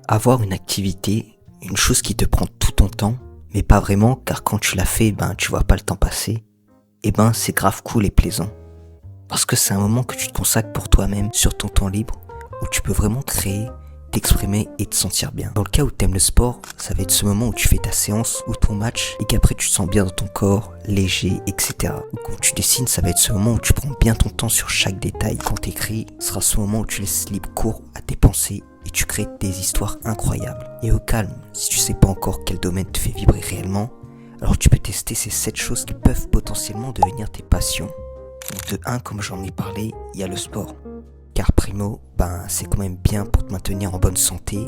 Avoir une activité, une chose qui te prend tout ton temps, mais pas vraiment, car quand tu l'as fait, tu vois pas le temps passer, c'est grave cool et plaisant. Parce que c'est un moment que tu te consacres pour toi-même sur ton temps libre, où tu peux vraiment créer, t'exprimer et te sentir bien. Dans le cas où t'aimes le sport, ça va être ce moment où tu fais ta séance ou ton match et qu'après tu te sens bien dans ton corps, léger, etc. Ou quand tu dessines, ça va être ce moment où tu prends bien ton temps sur chaque détail. Quand t'écris, ce sera ce moment où tu laisses libre cours à tes pensées et tu crées des histoires incroyables. Et au calme, si tu sais pas encore quel domaine te fait vibrer réellement, alors tu peux tester ces 7 choses qui peuvent potentiellement devenir tes passions. Donc de 1, comme j'en ai parlé, il y a le sport. Car primo, c'est quand même bien pour te maintenir en bonne santé,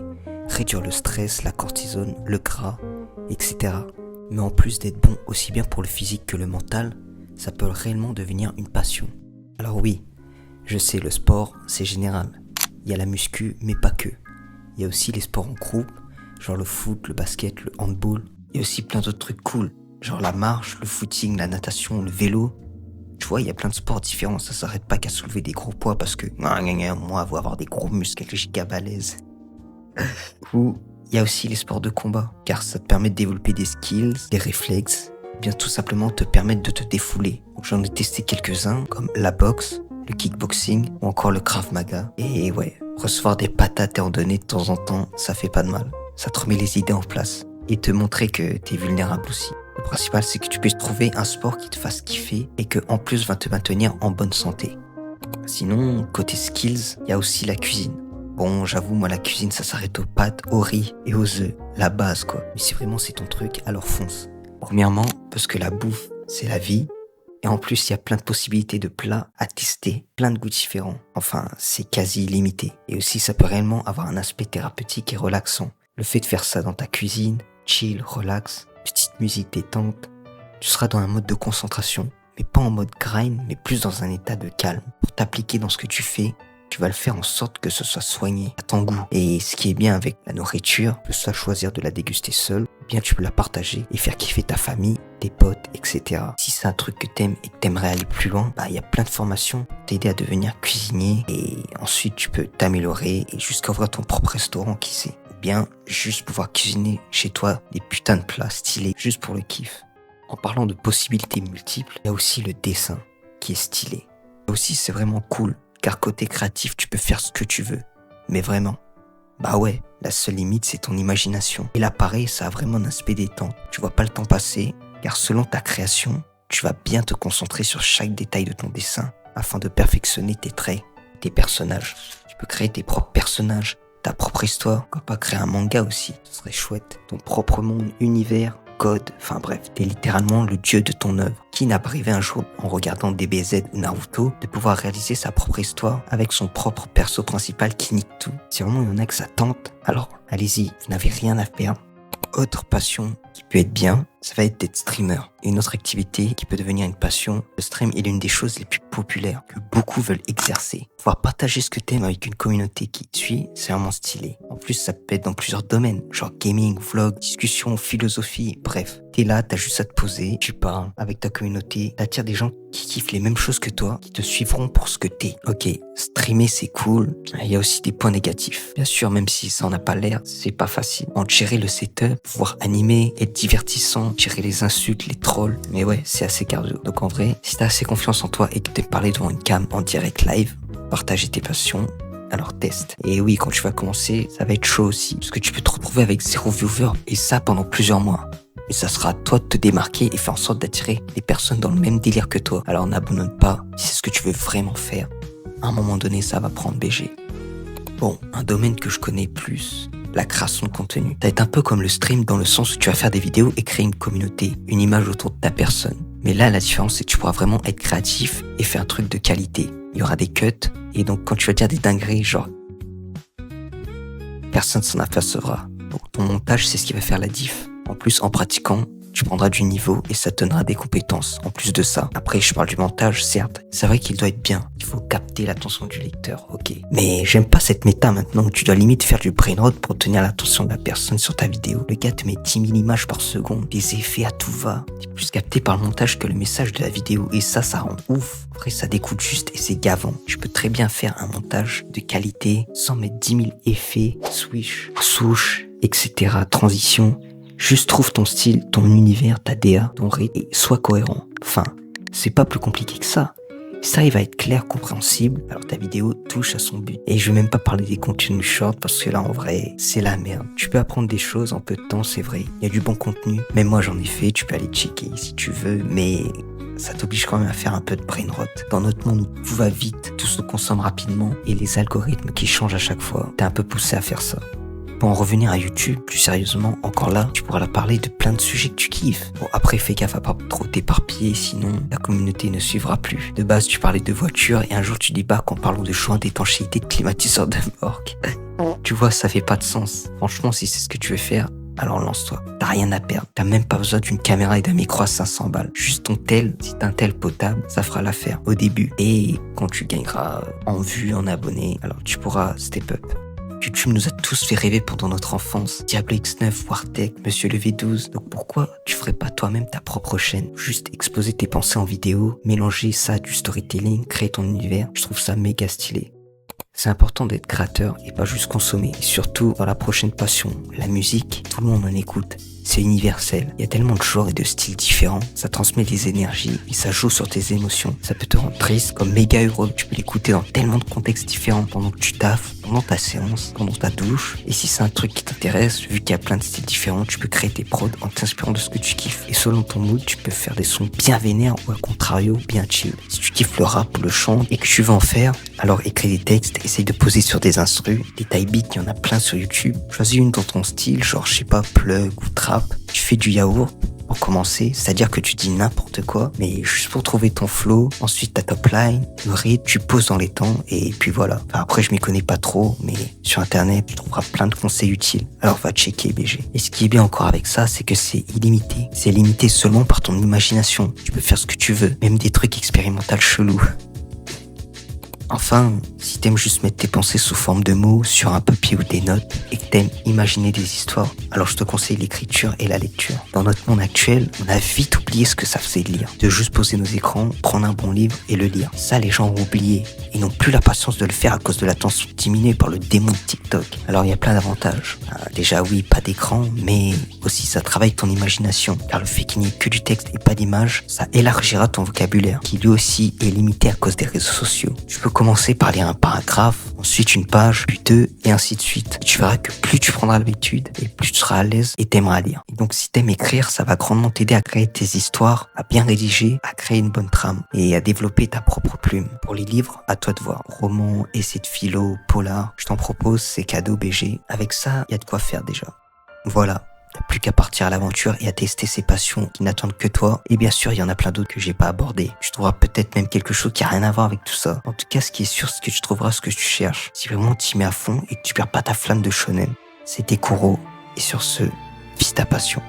réduire le stress, la cortisone, le gras, etc. Mais en plus d'être bon aussi bien pour le physique que le mental, ça peut réellement devenir une passion. Alors oui, je sais, le sport, c'est général. Il y a la muscu, mais pas que. Il y a aussi les sports en groupe, genre le foot, le basket, le handball. Il y a aussi plein d'autres trucs cool, genre la marche, le footing, la natation, le vélo. Tu vois, il y a plein de sports différents, ça s'arrête pas qu'à soulever des gros poids parce que moi, faut avoir des gros muscles avec les giga balèzes. Ou il y a aussi les sports de combat, car ça te permet de développer des skills, des réflexes, bien tout simplement te permettre de te défouler. Donc, j'en ai testé quelques-uns, comme la boxe, le kickboxing ou encore le Krav Maga. Et ouais, recevoir des patates et en donner de temps en temps, ça fait pas de mal. Ça te remet les idées en place et te montrer que t'es vulnérable aussi. Le principal, c'est que tu puisses trouver un sport qui te fasse kiffer et que en plus va te maintenir en bonne santé. Sinon, côté skills, il y a aussi la cuisine. Bon, j'avoue, moi la cuisine, ça s'arrête aux pâtes, au riz et aux œufs, la base quoi. Mais si vraiment c'est ton truc, alors fonce. Premièrement, parce que la bouffe, c'est la vie. Et en plus, il y a plein de possibilités de plats à tester, plein de goûts différents. Enfin, c'est quasi illimité. Et aussi, ça peut réellement avoir un aspect thérapeutique et relaxant. Le fait de faire ça dans ta cuisine, chill, relax, petite musique détente, tu seras dans un mode de concentration, mais pas en mode grind, mais plus dans un état de calme. Pour t'appliquer dans ce que tu fais, tu vas le faire en sorte que ce soit soigné à ton goût. Et ce qui est bien avec la nourriture, que ce soit choisir de la déguster seul, bien tu peux la partager et faire kiffer ta famille, tes potes, etc. Si c'est un truc que t'aimes et que t'aimerais aller plus loin, il y a plein de formations pour t'aider à devenir cuisinier et ensuite tu peux t'améliorer et jusqu'à ouvrir ton propre restaurant, qui sait. Ou bien juste pouvoir cuisiner chez toi des putains de plats stylés juste pour le kiff. En parlant de possibilités multiples, il y a aussi le dessin qui est stylé. Et aussi c'est vraiment cool. Car côté créatif, tu peux faire ce que tu veux. Mais vraiment. Ouais, la seule limite, c'est ton imagination. Et là, pareil, ça a vraiment un aspect détente. Tu vois pas le temps passer, car selon ta création, tu vas bien te concentrer sur chaque détail de ton dessin afin de perfectionner tes traits, tes personnages. Tu peux créer tes propres personnages, ta propre histoire. Pourquoi pas créer un manga aussi, ce serait chouette. Ton propre monde, univers, code, enfin bref, t'es littéralement le dieu de ton œuvre. Qui n'a pas rêvé un jour, en regardant DBZ ou Naruto, de pouvoir réaliser sa propre histoire avec son propre perso principal qui nique tout? Si vraiment il y en a que ça tente, alors allez-y, vous n'avez rien à perdre. Autre passion qui peut être bien, ça va être d'être streamer. Une autre activité qui peut devenir une passion, le stream est l'une des choses les plus populaires que beaucoup veulent exercer. Pouvoir partager ce que t'aimes avec une communauté qui te suit, c'est vraiment stylé. En plus, ça peut être dans plusieurs domaines, genre gaming, vlog, discussion, philosophie, bref. T'es là, t'as juste à te poser, tu parles avec ta communauté, t'attires des gens qui kiffent les mêmes choses que toi, qui te suivront pour ce que t'es. Ok, streamer c'est cool, il y a aussi des points négatifs. Bien sûr, même si ça en a pas l'air, c'est pas facile. En gérer le setup, pouvoir animer, être divertissant, gérer les insultes, les trolls, mais ouais, c'est assez cardio. Donc en vrai, si t'as assez confiance en toi et que t'aimes parler devant une cam en direct live, partager tes passions, alors teste. Et oui, quand tu vas commencer, ça va être chaud aussi, parce que tu peux te retrouver avec 0 viewer, et ça pendant plusieurs mois. Et ça sera à toi de te démarquer et faire en sorte d'attirer des personnes dans le même délire que toi. Alors n'abandonne pas, si c'est ce que tu veux vraiment faire. À un moment donné, ça va prendre BG. Bon, un domaine que je connais plus, la création de contenu. Ça va être un peu comme le stream dans le sens où tu vas faire des vidéos et créer une communauté, une image autour de ta personne. Mais là, la différence, c'est que tu pourras vraiment être créatif et faire un truc de qualité. Il y aura des cuts, et donc quand tu vas dire des dingueries, genre, personne s'en apercevra. Donc ton montage, c'est ce qui va faire la diff. En plus, en pratiquant, tu prendras du niveau et ça te donnera des compétences. En plus de ça, après je parle du montage, certes, c'est vrai qu'il doit être bien. Il faut capter l'attention du lecteur, ok. Mais j'aime pas cette méta maintenant où tu dois limite faire du brainrot pour tenir l'attention de la personne sur ta vidéo. Le gars te met 10 000 images par seconde, des effets à tout va. T'es plus capté par le montage que le message de la vidéo et ça rend ouf. Après, ça découle juste et c'est gavant. Tu peux très bien faire un montage de qualité sans mettre 10 000 effets, swish, souche, etc. Transition. Juste trouve ton style, ton univers, ta DA, ton rythme et sois cohérent. Enfin, c'est pas plus compliqué que ça. Si ça arrive à être clair, compréhensible, alors ta vidéo touche à son but. Et je vais même pas parler des contenus short parce que là, en vrai, c'est la merde. Tu peux apprendre des choses en peu de temps, c'est vrai. Il y a du bon contenu. Même moi, j'en ai fait. Tu peux aller checker si tu veux. Mais ça t'oblige quand même à faire un peu de brainrot. Dans notre monde où tout va vite, tout se consomme rapidement et les algorithmes qui changent à chaque fois, t'es un peu poussé à faire ça. Pour en revenir à YouTube, plus sérieusement, encore là, tu pourras leur parler de plein de sujets que tu kiffes. Bon, après, fais gaffe à pas trop t'éparpiller, sinon la communauté ne suivra plus. De base, tu parlais de voitures et un jour tu débarques en parlant de choix d'étanchéité de climatiseur de morgue. Tu vois, ça fait pas de sens. Franchement, si c'est ce que tu veux faire, alors lance-toi. T'as rien à perdre. T'as même pas besoin d'une caméra et d'un micro à 500 balles. Juste ton tel, si t'as un tel potable, ça fera l'affaire au début. Et quand tu gagneras en vues, en abonnés, alors tu pourras step up. YouTube nous a tous fait rêver pendant notre enfance. Diablo X9, Wartech, Monsieur le V12. Donc pourquoi tu ferais pas toi-même ta propre chaîne? Juste exposer tes pensées en vidéo, mélanger ça à du storytelling, créer ton univers. Je trouve ça méga stylé. C'est important d'être créateur et pas juste consommer. Et surtout, dans la prochaine passion, la musique, tout le monde en écoute. C'est universel. Il y a tellement de genres et de styles différents. Ça transmet des énergies et ça joue sur tes émotions. Ça peut te rendre triste comme méga heureux. Tu peux l'écouter dans tellement de contextes différents pendant que tu taffes, pendant ta séance, pendant ta douche. Et si c'est un truc qui t'intéresse, vu qu'il y a plein de styles différents, tu peux créer tes prods en t'inspirant de ce que tu kiffes. Et selon ton mood, tu peux faire des sons bien vénères ou à contrario, bien chill. Si tu kiffes le rap ou le chant et que tu veux en faire, alors écris des textes, essaye de poser sur des instrus. Des type beats, il y en a plein sur YouTube. Choisis une dans ton style, genre je sais pas, plug ou trap. Tu fais du yaourt pour commencer, c'est-à-dire que tu dis n'importe quoi, mais juste pour trouver ton flow. Ensuite, ta top line, le rythme, tu poses dans les temps et puis voilà. Enfin, après, je m'y connais pas trop, mais sur Internet, tu trouveras plein de conseils utiles. Alors va checker BG. Et ce qui est bien encore avec ça, c'est que c'est illimité. C'est limité seulement par ton imagination. Tu peux faire ce que tu veux, même des trucs expérimentaux chelous. Enfin, si t'aimes juste mettre tes pensées sous forme de mots sur un papier ou des notes et que t'aimes imaginer des histoires, alors je te conseille l'écriture et la lecture. Dans notre monde actuel, on a vite oublié ce que ça faisait de lire. De juste poser nos écrans, prendre un bon livre et le lire. Ça, les gens ont oublié. Ils n'ont plus la patience de le faire à cause de l'attention diminuée par le démon de TikTok. Alors il y a plein d'avantages. Déjà oui, pas d'écran, mais aussi ça travaille ton imagination. Car le fait qu'il n'y ait que du texte et pas d'image, ça élargira ton vocabulaire, qui lui aussi est limité à cause des réseaux sociaux. Tu peux commencer par lire un paragraphe, ensuite une page, puis deux, et ainsi de suite. Et tu verras que plus tu prendras l'habitude, et plus tu seras à l'aise et t'aimeras lire. Et donc si t'aimes écrire, ça va grandement t'aider à créer tes histoires, à bien rédiger, à créer une bonne trame, et à développer ta propre plume. Pour les livres, à toi de voir. Romans, essais de philo, polar, je t'en propose, c'est cadeau BG. Avec ça, il y a de quoi faire déjà. Voilà. T'as plus qu'à partir à l'aventure et à tester ces passions qui n'attendent que toi. Et bien sûr, il y en a plein d'autres que j'ai pas abordé. Tu trouveras peut-être même quelque chose qui a rien à voir avec tout ça. En tout cas, ce qui est sûr, c'est que tu trouveras ce que tu cherches. Si vraiment tu y mets à fond et que tu perds pas ta flamme de shonen. C'était Kuro. Et sur ce, vis ta passion.